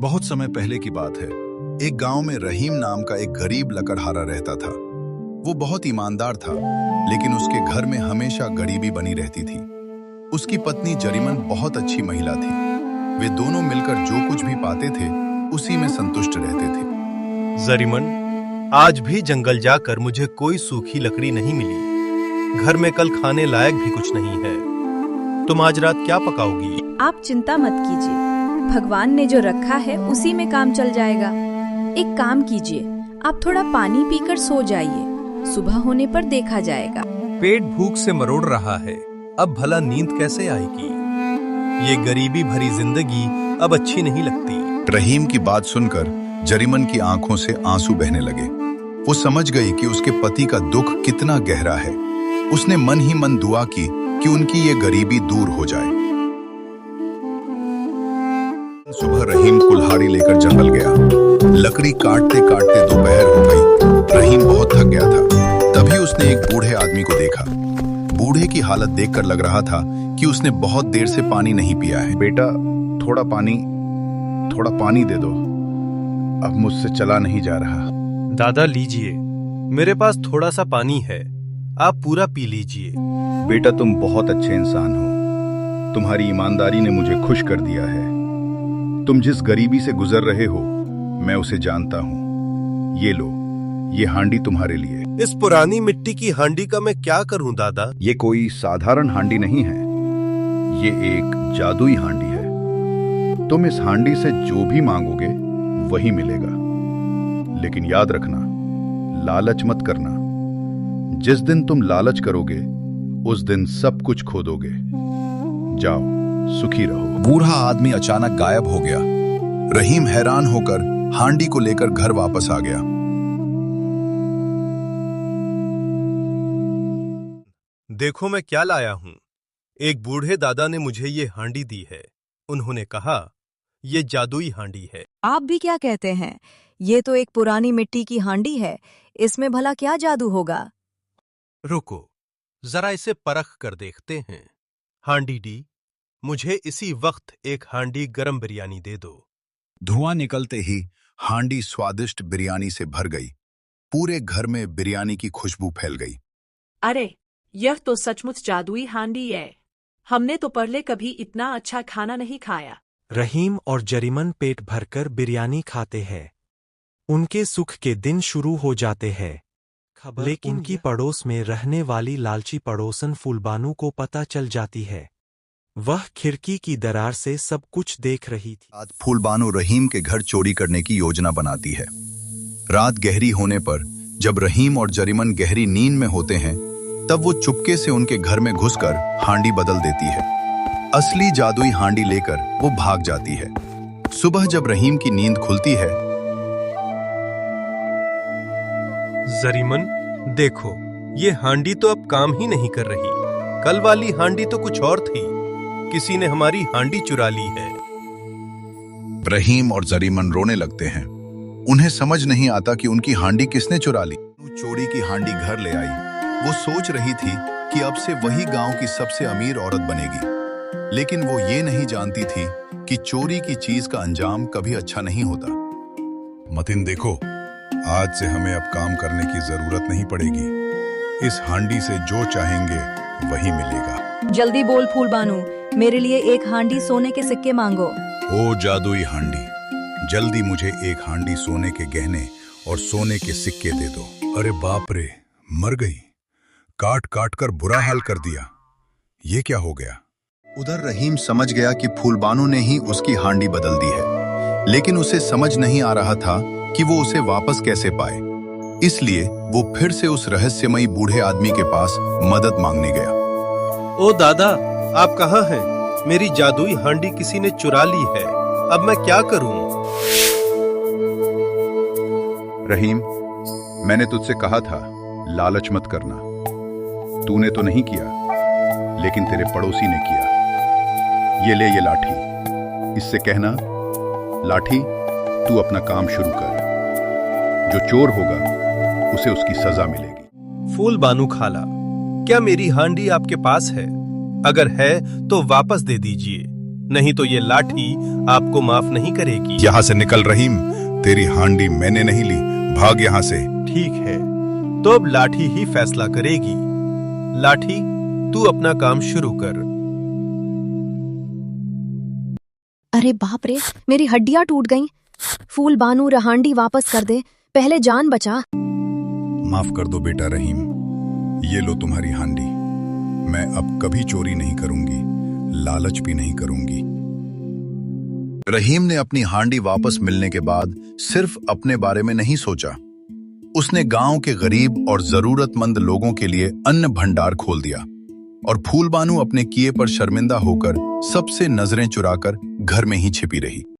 बहुत समय पहले की बात है। एक गांव में रहीम नाम का एक गरीब लकड़हारा रहता था। वो बहुत ईमानदार था, लेकिन उसके घर में हमेशा गरीबी बनी रहती थी। उसकी पत्नी जरीमन बहुत अच्छी महिला थी। वे दोनों मिलकर जो कुछ भी पाते थे उसी में संतुष्ट रहते थे। जरीमन, आज भी जंगल जाकर मुझे कोई सूखी लकड़ी नहीं मिली। घर में कल खाने लायक भी कुछ नहीं है। तुम आज रात क्या पकाओगी? आप चिंता मत कीजिए, भगवान ने जो रखा है उसी में काम चल जाएगा। एक काम कीजिए, आप थोड़ा पानी पीकर सो जाइए, सुबह होने पर देखा जाएगा। पेट भूख से मरोड़ रहा है, अब भला नींद कैसे आएगी? ये गरीबी भरी जिंदगी अब अच्छी नहीं लगती। रहीम की बात सुनकर जरीमन की आंखों से आंसू बहने लगे। वो समझ गई कि उसके पति का दुख कितना गहरा है। उसने मन ही मन दुआ की कि उनकी ये गरीबी दूर हो जाए। सुबह रहीम कुल्हाड़ी लेकर जंगल गया। लकड़ी काटते काटते दोपहर हो गई। रहीम बहुत थक गया था। तभी उसने एक बूढ़े आदमी को देखा। बूढ़े की हालत देखकर लग रहा था कि उसने बहुत देर से पानी नहीं पिया है। बेटा, थोड़ा पानी दे दो, अब मुझसे चला नहीं जा रहा। दादा लीजिए, मेरे पास थोड़ा सा पानी है, आप पूरा पी लीजिए। बेटा, तुम बहुत अच्छे इंसान हो। तुम्हारी ईमानदारी ने मुझे खुश कर दिया है। तुम जिस गरीबी से गुजर रहे हो मैं उसे जानता हूँ। ये लो, ये हांडी तुम्हारे लिए। इस पुरानी मिट्टी की हांडी का मैं क्या करूं दादा? ये कोई साधारण हांडी नहीं है, ये एक जादुई हांडी है। तुम इस हांडी से जो भी मांगोगे वही मिलेगा। लेकिन याद रखना, लालच मत करना। जिस दिन तुम लालच करोगे उस दिन सब कुछ खो दोगे। जाओ, सुखी रहो। बूढ़ा आदमी अचानक गायब हो गया। रहीम हैरान होकर हांडी को लेकर घर वापस आ गया। देखो मैं क्या लाया हूं। एक बूढ़े दादा ने मुझे ये हांडी दी है। उन्होंने कहा ये जादुई हांडी है। आप भी क्या कहते हैं? ये तो एक पुरानी मिट्टी की हांडी है, इसमें भला क्या जादू होगा? रुको, जरा इसे परख कर देखते हैं। हांडी डी, मुझे इसी वक्त एक हांडी गरम बिरयानी दे दो। धुआं निकलते ही हांडी स्वादिष्ट बिरयानी से भर गई। पूरे घर में बिरयानी की खुशबू फैल गई। अरे, यह तो सचमुच जादुई हांडी है। हमने तो पहले कभी इतना अच्छा खाना नहीं खाया। रहीम और जरीमन पेट भरकर बिरयानी खाते हैं। उनके सुख के दिन शुरू हो जाते हैं। लेकिन उनकी पड़ोस में रहने वाली लालची पड़ोसन फूलबानू को पता चल जाती है। वह खिड़की की दरार से सब कुछ देख रही थी। आज फूलबानू रहीम के घर चोरी करने की योजना बनाती है। रात गहरी होने पर जब रहीम और जरीमन गहरी नींद में होते हैं तब वो चुपके से उनके घर में घुसकर हांडी बदल देती है। असली जादुई हांडी लेकर वो भाग जाती है। सुबह जब रहीम की नींद खुलती है, जरीमन देखो, ये हांडी तो अब काम ही नहीं कर रही। कल वाली हांडी तो कुछ और थी। किसी ने हमारी हांडी चुरा ली है। रहीम और जरीमन रोने लगते हैं। उन्हें समझ नहीं आता कि उनकी हांडी किसने चुरा ली। चोरी की हांडी घर ले आई। वो सोच रही थी कि अब से वही गांव की सबसे अमीर औरत बनेगी। लेकिन वो ये नहीं जानती थी कि चोरी की चीज का अंजाम कभी अच्छा नहीं होता। मतिन देखो, आज से हमें अब काम करने की जरूरत नहीं पड़ेगी। इस हांडी से जो चाहेंगे वही मिलेगा। जल्दी बोल फूलबानू, मेरे लिए एक हांडी सोने के सिक्के मांगो। ओ जादुई हांडी, जल्दी मुझे एक हांडी सोने के गहने और सोने के सिक्के दे दो। अरे बाप रे, मर गई। काट काट कर बुरा हाल कर दिया। ये क्या हो गया? उधर रहीम समझ गया कि फूलबानू ने ही उसकी हांडी बदल दी है, लेकिन उसे समझ नहीं आ रहा था कि वो उसे वापस कैसे पाए। इसलिए वो फिर से उस रहस्यमयी बूढ़े आदमी के पास मदद मांगने गया। ओ दादा, आप कहाँ हैं? मेरी जादुई हांडी किसी ने चुरा ली है। अब मैं क्या करूं? रहीम, मैंने तुझसे कहा था लालच मत करना। तूने तो नहीं किया, लेकिन तेरे पड़ोसी ने किया। ये ले ये लाठी, इससे कहना, लाठी तू अपना काम शुरू कर। जो चोर होगा उसे उसकी सजा मिलेगी। फूलबानू खाला, क्या मेरी हांडी आपके पास है? अगर है तो वापस दे दीजिए, नहीं तो ये लाठी आपको माफ नहीं करेगी। यहाँ से निकल रहीम, तेरी हांडी मैंने नहीं ली, भाग यहाँ से। ठीक है, तो अब लाठी ही फैसला करेगी। लाठी, तू अपना काम शुरू कर। अरे बाप रे, मेरी हड्डियां टूट गईं। फूल बानू हांडी वापस कर दे, पहले जान बचा। माफ कर दो बेटा रहीम, ये लो तुम्हारी हांडी। मैं अब कभी चोरी नहीं करूंगी, लालच भी नहीं करूंगी। रहीम ने अपनी हांडी वापस मिलने के बाद सिर्फ अपने बारे में नहीं सोचा, उसने गांव के गरीब और जरूरतमंद लोगों के लिए अन्न भंडार खोल दिया। और फूलबानू अपने किए पर शर्मिंदा होकर सबसे नजरें चुराकर घर में ही छिपी रही।